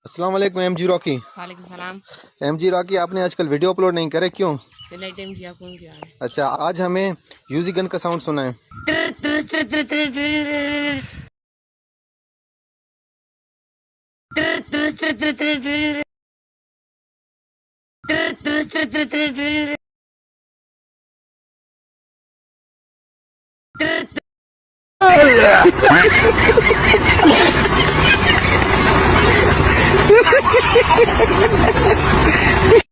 अस्सलाम वालेकुम MG Rocky. वालेकुम सलाम। एमजी रॉकी, आपने आजकल वीडियो अपलोड नहीं करे, क्यों? लाइट टाइम किया कौन किया है? अच्छा, आज हमें यूजी गन का साउंड सुना है।